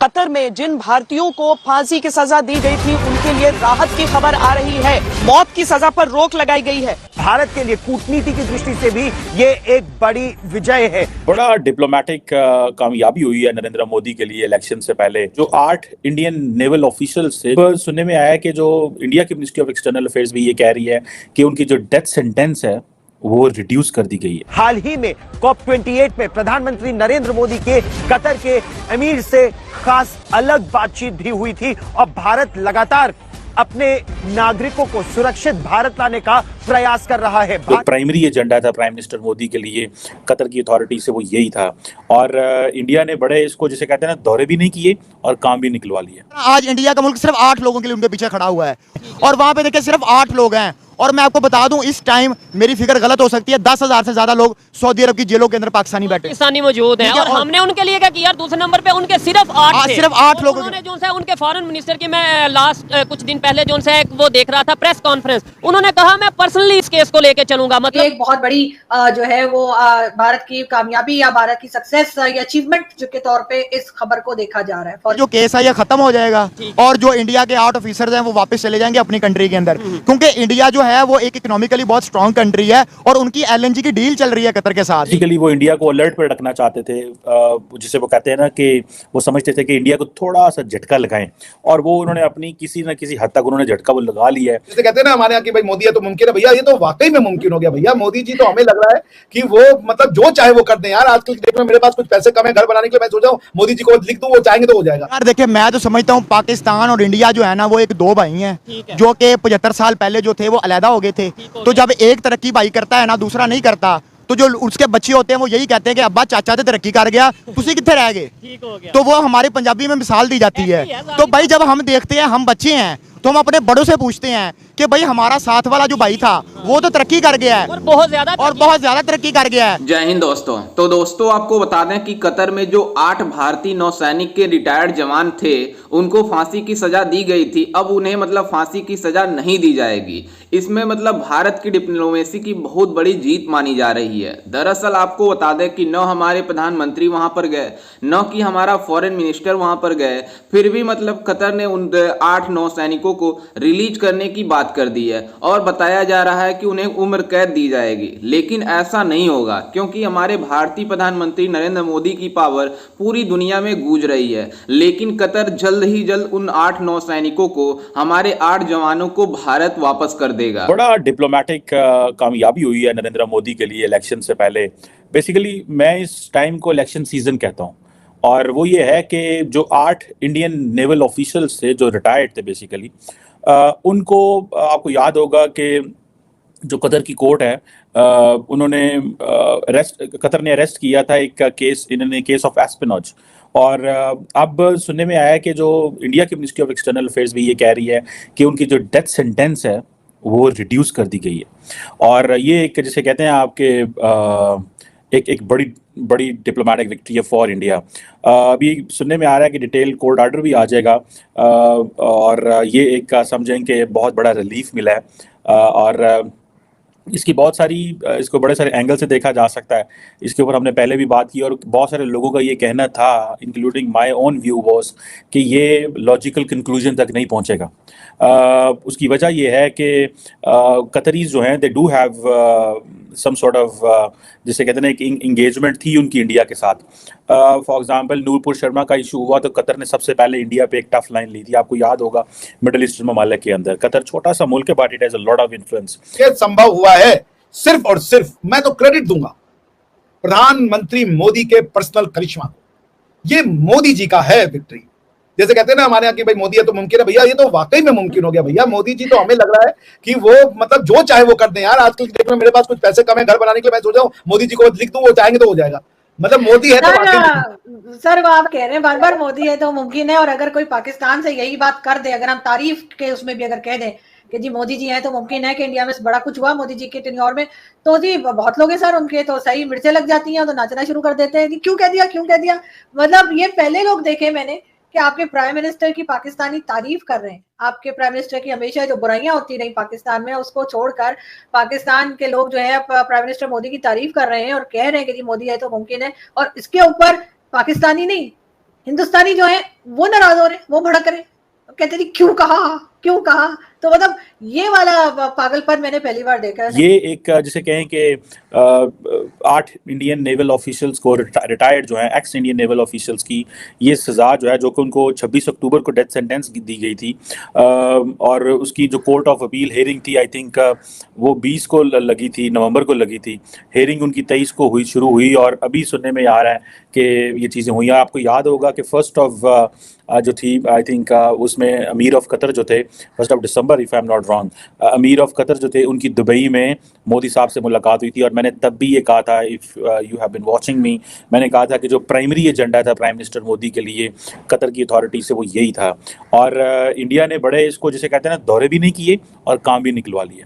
Qatar में जिन भारतीयों को फांसी की सजा दी गई थी उनके लिए राहत की खबर आ रही है। मौत की सजा पर रोक लगाई गई है। भारत के लिए कूटनीति की दृष्टि से भी ये एक बड़ी विजय है। बड़ा डिप्लोमेटिक कामयाबी हुई है नरेंद्र मोदी के लिए। इलेक्शन से पहले जो 8 इंडियन नेवल ऑफिशियल्स थे, तो सुनने में आया कि जो इंडिया की मिनिस्ट्री ऑफ एक्सटर्नल अफेयर्स भी ये कह रही है कि उनकी जो डेथ सेंटेंस है वो रिड्यूस कर दी गई है। हाल ही में COP28 में प्रधानमंत्री नरेंद्र मोदी के कतर के अमीर से खास अलग बातचीत भी हुई थी और भारत लगातार अपने नागरिकों को सुरक्षित भारत लाने का प्रयास कर रहा है। जो प्राइमरी एजेंडा था प्राइम मिनिस्टर मोदी के लिए कतर की अथॉरिटी से वो यही था, और इंडिया ने बड़े इसको जिसे कहते हैं ना दौरे भी नहीं किए और काम भी निकलवा लिए। आज इंडिया का मुल्क सिर्फ 8 लोगों के लिए उनके पीछे खड़ा हुआ है और वहां पे देखिए सिर्फ 8 लोग हैं। और मैं आपको बता दूं इस टाइम मेरी फिगर गलत हो सकती है, 10,000 से ज्यादा लोग सऊदी अरब की जेलों के अंदर पाकिस्तानी बैठे पाकिस्तानी मौजूद हैं और हमने उनके लिए क्या किया। दूसरे नंबर पे उनके सिर्फ 8 लोग उन्होंने जो है उनके फॉरेन मिनिस्टर की मैं लास्ट कुछ दिन पहले जो है वो देख रहा था प्रेस कॉन्फ्रेंस, उन्होंने कहा मैं पर्सनली इस केस को लेके चलूंगा। मतलब एक बहुत बड़ी जो है वो भारत की कामयाबी या भारत की सक्सेस या अचीवमेंट जो के तौर पे इस खबर को देखा जा रहा है। जो केस है ये खत्म हो जाएगा और जो इंडिया के 8 ऑफिसर्स हैं वो वापस चले जाएंगे अपनी कंट्री के अंदर, क्योंकि इंडिया जो है वो एक इकोनॉमिकली बहुत स्ट्रॉन्ग कंट्री है और उनकी LNG की डील चल रही है कतर के साथ। बेसिकली वो इंडिया को अलर्ट पर रखना चाहते थे, जिसे वो कहते हैं ना कि वो समझते थे कि इंडिया को थोड़ा सा झटका लगाएं, और वो उन्होंने अपनी किसी न किसी हद तक उन्होंने झटका वो लगा लिया है। जैसे कहते हैं ना हमारे यहाँ की भाई मोदी है तो मुमकिन है, भैया ये तो वाकई में मुमकिन हो गया। भैया मोदी जी तो हमें लग रहा है कि वो मतलब जो चाहे वो कर दें यार। आजकल की डेट में मेरे पास कुछ पैसे कम है घर बनाने के लिए, मैं सोचा हूँ मोदी जी को लिख दूं, वो चाहेंगे तो हो जाएगा। यार देखिए मैं तो समझता हूँ पाकिस्तान और इंडिया जो है ना वो एक 2 भाई हैं जो कि 75 साल पहले जो थे वो अलहदा हो गए थे। तो जब एक तरक्की भाई करता है ना दूसरा नहीं करता, तो जो उसके बच्चे होते हैं वो यही कहते हैं कि अब्बा चाचा तो तरक्की कर गया तुसी कितने रह गए। तो वो हमारे पंजाबी में मिसाल दी जाती है। तो भाई जब हम देखते हैं हम बच्चे हैं तो हम अपने बड़ों से पूछते हैं कि भाई हमारा साथ वाला जो भाई था वो तो तरक्की कर गया है और बहुत ज्यादा तरक्की कर गया है। जय हिंद दोस्तों। तो दोस्तों आपको बता दें कि कतर में जो 8 भारतीय नौसैनिक के रिटायर्ड जवान थे उनको फांसी की सजा दी गई थी। अब उन्हें मतलब फांसी की सजा नहीं दी जाएगी। इसमें मतलब भारत की डिप्लोमेसी की बहुत बड़ी जीत मानी जा रही है। दरअसल आपको बता दें कि न हमारे प्रधानमंत्री वहां पर गए, न कि हमारा फॉरेन मिनिस्टर वहां पर गए, फिर भी मतलब कतर ने उन 8 नौसैनिकों को रिलीज करने की बात कर दी है और बताया जा रहा है कि उन्हें उम्र कैद दी जाएगी। लेकिन ऐसा नहीं होगा क्योंकि हमारे भारतीय प्रधानमंत्री नरेंद्र मोदी की पावर पूरी दुनिया में गूंज रही है। लेकिन कतर जल्द ही जल्द उन 8 नौसैनिकों को, हमारे 8 जवानों को भारत वापस कर देगा। बड़ा डिप्लोमेटिक कामयाबी हुई है नरेंद्र मोदी के लिए इलेक्शन से पहले। बेसिकली मैं इस टाइम को इलेक्शन सीजन कहता हूँ, और वो ये है कि जो 8 इंडियन नेवल ऑफिशियल्स थे जो रिटायर्ड थे बेसिकली, उनको आपको याद होगा कि जो कतर की कोर्ट है उन्होंने कतर ने अरेस्ट किया था एक केस, इन्होंने केस ऑफ एस्पिनॉज। और अब सुनने में आया कि जो इंडिया की मिनिस्ट्री ऑफ एक्सटर्नल अफेयर्स भी ये कह रही है कि उनकी जो डेथ सेंटेंस है वो रिड्यूस कर दी गई है। और ये एक जिसे कहते हैं आपके एक बड़ी डिप्लोमेटिक विक्ट्री है फॉर इंडिया। अभी सुनने में आ रहा है कि डिटेल कोर्ट ऑर्डर भी आ जाएगा, और ये एक समझें कि बहुत बड़ा रिलीफ मिला है। और इसकी बहुत सारी इसको बड़े सारे एंगल से देखा जा सकता है। इसके ऊपर हमने पहले भी बात की और बहुत सारे लोगों का ये कहना था, including my own view was, कि ये लॉजिकल कंक्लूजन तक नहीं पहुंचेगा। उसकी वजह ये है कि कतरीज जो हैं they do have some sort of जिसे कहते हैं ना एक इंगेजमेंट थी उनकी इंडिया के साथ। फॉर एग्जांपल नूरपुर शर्मा का इशू हुआ तो कतर ने सबसे पहले इंडिया पे एक टफ लाइन ली थी। आपको याद होगा मिडिल ईस्टर्न ममालिक के अंदर कतर छोटा सा मुल्क है but it has a lot of influence. ये संभव हुआ है सिर्फ और सिर्फ, मैं तो क्रेडिट दूंगा प्रधानमंत्री मोदी के पर्सनल करिश्मा को। ये मोदी जी का है विक्ट्री। जैसे कहते हैं ना हमारे यहाँ की भाई मोदी है तो मुमकिन है, भैया ये तो वाकई में मुमकिन हो गया। भैया मोदी जी तो हमें लग रहा है कि वो मतलब जो चाहे वो कर दें यार। आजकल की डेट में मेरे पास कुछ पैसे कम है घर बनाने के लिए, मैं सोचा हूँ मोदी जी को लिख दूं, वो चाहेंगे तो हो जाएगा। मतलब मोदी है तो सर वो आप कह रहे हैं बार बार मोदी है तो मुमकिन है, और अगर कोई पाकिस्तान से यही बात कर दे, अगर हम तारीफ के उसमें भी अगर कह दें कि जी मोदी जी हैं तो मुमकिन है कि इंडिया में बड़ा कुछ हुआ मोदी जी के टेन्योर में, तो जी बहुत लोग हैं सर उनके तो सही मिर्चें लग जाती हैं तो नाचना शुरू कर देते हैं कि क्यों कह दिया। मतलब ये पहले लोग देखे मैंने कि आपके प्राइम मिनिस्टर की पाकिस्तानी तारीफ कर रहे हैं। आपके प्राइम मिनिस्टर की हमेशा जो बुराइयां होती रही पाकिस्तान में उसको छोड़कर पाकिस्तान के लोग जो है प्राइम मिनिस्टर मोदी की तारीफ कर रहे हैं और कह रहे हैं कि जी मोदी है तो मुमकिन है। और इसके ऊपर पाकिस्तानी नहीं हिंदुस्तानी जो है वो नाराज हो रहे, वो भड़क रहे, कहते जी क्यों कहा। तो मतलब ये वाला पागलपन मैंने पहली बार देखा है। ये एक जिसे कहें कि 8 इंडियन नेवल ऑफिशियल्स को रिटायर्ड जो है एक्स इंडियन नेवल ऑफिशियल्स की ये सज़ा जो है जो कि उनको 26 अक्टूबर को डेथ सेंटेंस दी गई थी, और उसकी जो कोर्ट ऑफ अपील हेयरिंग थी आई थिंक वो 20 को लगी थी, नवंबर को लगी थी। हेयरिंग उनकी 23 को शुरू हुई और अभी सुनने में आ रहा है कि ये चीज़ें हुई। आपको याद होगा कि 1 ऑफ जो थी आई थिंक उसमें अमीर ऑफ कतर जो थे 1 of December if I am not wrong, अमीर ऑफ कतर जो थे उनकी दुबई में मोदी साहब से मुलाकात हुई थी। और मैंने तब भी ये कहा था, if you have been watching me, मैंने कहा था कि जो प्राइमरी एजेंडा था प्राइम मिनिस्टर मोदी के लिए कतर की अथॉरिटी से वो यही था। और इंडिया ने बड़े इसको जिसे कहते हैं ना दौरे भी नहीं किए और काम भी निकलवा लिए।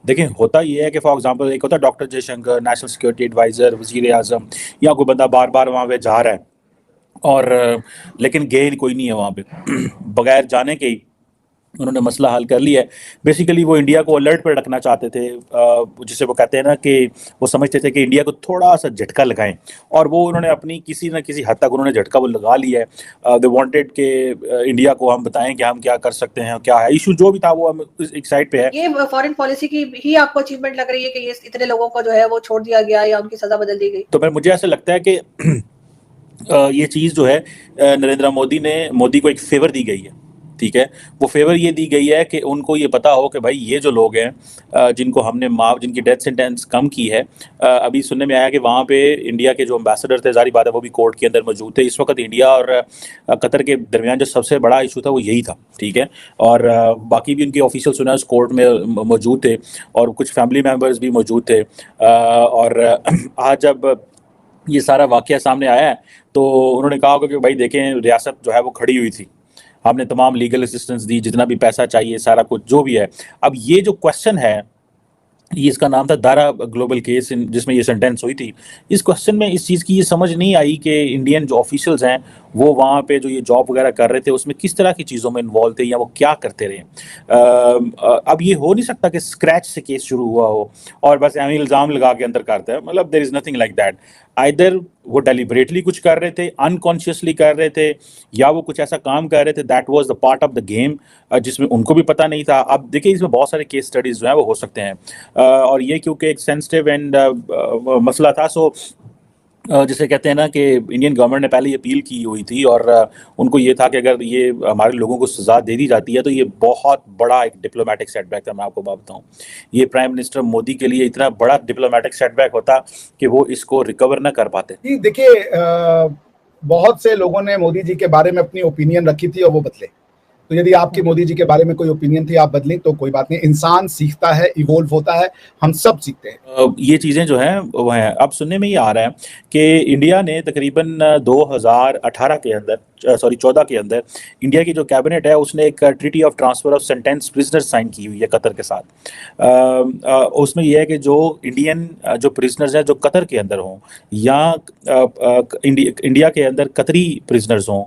देखिए होता ये है कि फॉर एग्जांपल एक होता है doctor Jaishankar, national security adviser, वज़ीर आज़म, या कोई बंदा बार बार वहाँ पे जा रहा है और लेकिन गेन कोई नहीं है वहाँ पे बगैर जाने के ही उन्होंने मसला हल कर लिया है। बेसिकली वो इंडिया को अलर्ट पर रखना चाहते थे, जिसे वो कहते हैं ना कि वो समझते थे कि इंडिया को थोड़ा सा झटका लगाएं, और वो उन्होंने अपनी किसी न किसी हद तक उन्होंने झटका वो लगा लिया है। दे वांटेड कि इंडिया को हम बताएं कि हम क्या कर सकते हैं, क्या है इशू जो भी था वो हम एक साइड पे है। ये फॉरेन पॉलिसी की ही आपको अचीवमेंट लग रही है कि ये इतने लोगों को जो है वो छोड़ दिया गया या उनकी सजा बदल दी गई? तो फिर मुझे ऐसा लगता है कि ये चीज़ जो है नरेंद्र मोदी को एक फेवर दी गई है, ठीक है। वो फेवर ये दी गई है कि उनको ये पता हो कि भाई ये जो लोग हैं जिनको हमने जिनकी डेथ सेंटेंस कम की है, अभी सुनने में आया कि वहाँ पे इंडिया के जो एम्बेसडर थे, जारी बात है वो भी कोर्ट के अंदर मौजूद थे। इस वक्त इंडिया और कतर के दरमियान जो सबसे बड़ा इशू था वो यही था, ठीक है। और बाकी भी उनके ऑफिशियल सुना उस कोर्ट में मौजूद थे और कुछ फैमिली मेम्बर्स भी मौजूद थे। और आज जब ये सारा वाक़या सामने आया है तो उन्होंने कहा होगा कि भाई देखें रियासत जो है वो खड़ी हुई थी, हमने तमाम लीगल असिस्टेंस दी, जितना भी पैसा चाहिए सारा कुछ जो भी है। अब ये जो क्वेश्चन है, ये इसका नाम था दारा ग्लोबल केस, जिसमें ये सेंटेंस हुई थी। इस क्वेश्चन में इस चीज़ की ये समझ नहीं आई कि इंडियन जो ऑफिशियल्स हैं वो वहाँ पे जो ये जॉब वगैरह कर रहे थे उसमें किस तरह की चीज़ों में इन्वॉल्व थे या वो क्या करते रहे। अब ये हो नहीं सकता कि स्क्रैच से केस शुरू हुआ हो और बस एम इल्ज़ाम लगा के अंदर करता है, मतलब there is nothing like that. Either वो डेलिबरेटली कुछ कर रहे थे, अनकॉन्शियसली कर रहे थे, या वो कुछ ऐसा काम कर रहे थे that was the part of the game जिसमें उनको भी पता नहीं था। अब देखिए इसमें बहुत सारे केस स्टडीज़ जो हैं वो हो सकते हैं, और ये क्योंकि एक सेंसिटिव एंड मसला था, सो जिसे कहते हैं ना कि इंडियन गवर्नमेंट ने पहले ये अपील की हुई थी और उनको ये था कि अगर ये हमारे लोगों को सज़ा दे दी जाती है तो ये बहुत बड़ा एक डिप्लोमेटिक सेटबैक था। मैं आपको बात बताऊँ, ये प्राइम मिनिस्टर मोदी के लिए इतना बड़ा डिप्लोमेटिक सेटबैक होता कि वो इसको रिकवर ना कर पाते। जी देखिए, बहुत से लोगों ने मोदी जी के बारे में अपनी ओपिनियन रखी थी और वो बदले। तो यदि आपकी मोदी जी के बारे में कोई ओपिनियन थी, आप बदलें तो कोई बात नहीं, इंसान सीखता है, इवोल्व होता है, हम सब सीखते हैं। ये चीज़ें जो हैं वो हैं। अब सुनने में ये आ रहा है कि इंडिया ने तकरीबन 2018 के अंदर 14 के अंदर इंडिया की जो कैबिनेट है उसने एक treaty of transfer of sentence prisoner sign की हुई है कतर के साथ। उसमें यह है कि जो इंडियन जो प्रिजनर्स हैं जो कतर के अंदर हों या इंडिया के अंदर कतरी प्रिजनर्स हों,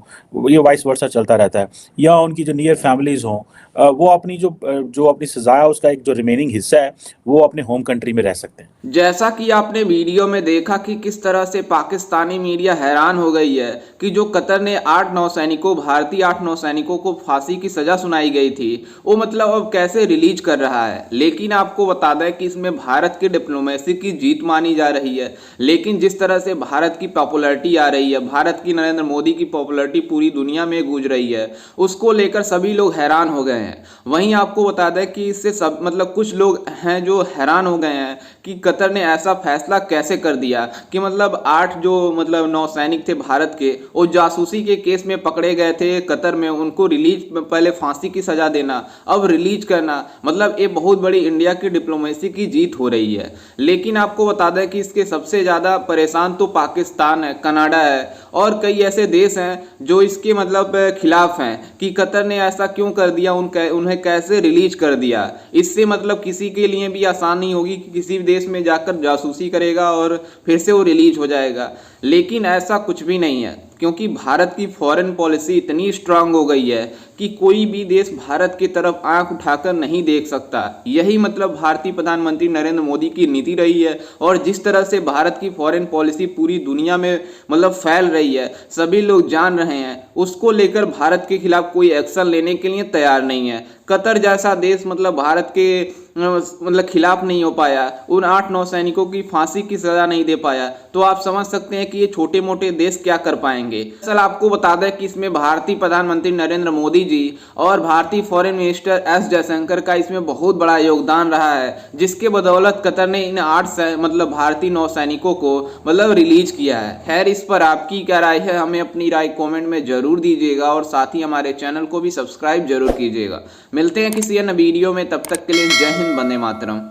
ये वाइस वर्सा चलता रहता है, या उनकी जो नियर फैमिलीज़ हों, वो अपनी जो अपनी सज़ा है उसका एक जो रिमेनिंग हिस्सा है वो अपने होम कंट्री में रह सकते हैं। जैसा कि आपने वीडियो में देखा कि किस तरह से पाकिस्तानी मीडिया हैरान हो गई है कि जो कतर ने 8 नौसैनिकों, भारतीय 8 नौसैनिकों को फांसी की सजा सुनाई गई थी, वो मतलब अब कैसे रिलीज कर रहा है। लेकिन आपको बता दें कि इसमें भारत की डिप्लोमेसी की जीत मानी जा रही है। लेकिन जिस तरह से भारत की पॉपुलैरिटी आ रही है, भारत की नरेंद्र मोदी की पॉपुलैरिटी पूरी दुनिया में गूंज रही है, उसको लेकर सभी लोग हैरान हो गए हैं। वहीं आपको बता दें कि इससे सब मतलब कुछ लोग हैं जो हैरान हो गए हैं कि कतर ने ऐसा फैसला कैसे कर दिया कि मतलब 8 जो मतलब नौसैनिक थे भारत के, वो जासूसी के केस में पकड़े गए थे कतर में, उनको रिलीज, पहले फांसी की सजा देना, अब रिलीज करना, मतलब ये बहुत बड़ी इंडिया की डिप्लोमेसी की जीत हो रही है। लेकिन आपको बता दें कि इसके सबसे ज़्यादा परेशान तो पाकिस्तान है, कनाडा है और कई ऐसे देश हैं जो इसके मतलब खिलाफ हैं कि कतर ने ऐसा क्यों कर दिया, उन्हें कैसे रिलीज कर दिया। इससे मतलब किसी के लिए भी आसान नहीं होगी कि किसी देश में जाकर जासूसी करेगा और फिर से वो रिलीज हो जाएगा। लेकिन ऐसा कुछ भी नहीं है, क्योंकि भारत की फॉरेन पॉलिसी इतनी स्ट्रांग हो गई है कि कोई भी देश भारत की तरफ आंख उठाकर नहीं देख सकता। यही मतलब भारतीय प्रधानमंत्री नरेंद्र मोदी की नीति रही है। और जिस तरह से भारत की फॉरेन पॉलिसी पूरी दुनिया में मतलब फैल रही है, सभी लोग जान रहे हैं, उसको लेकर भारत के खिलाफ कोई एक्शन लेने के लिए तैयार नहीं है। कतर जैसा देश मतलब भारत के मतलब खिलाफ नहीं हो पाया, उन 8-9 सैनिकों की फांसी की सजा नहीं दे पाया, तो आप समझ सकते हैं कि ये छोटे मोटे देश क्या कर पाएंगे। दरअसल आपको बता दें कि इसमें भारतीय प्रधानमंत्री नरेंद्र मोदी जी और भारतीय फॉरेन मिनिस्टर एस जयशंकर का इसमें बहुत बड़ा योगदान रहा है, जिसके बदौलत कतर ने इन 8 मतलब भारतीय नौसैनिकों को मतलब रिलीज किया है। खैर, इस पर आपकी क्या राय है, हमें अपनी राय कॉमेंट में जरूर दीजिएगा और साथ ही हमारे चैनल को भी सब्सक्राइब जरूर कीजिएगा। मिलते हैं किसी अन्य वीडियो में, तब तक के लिए जय हिंद, वंदे मातरम।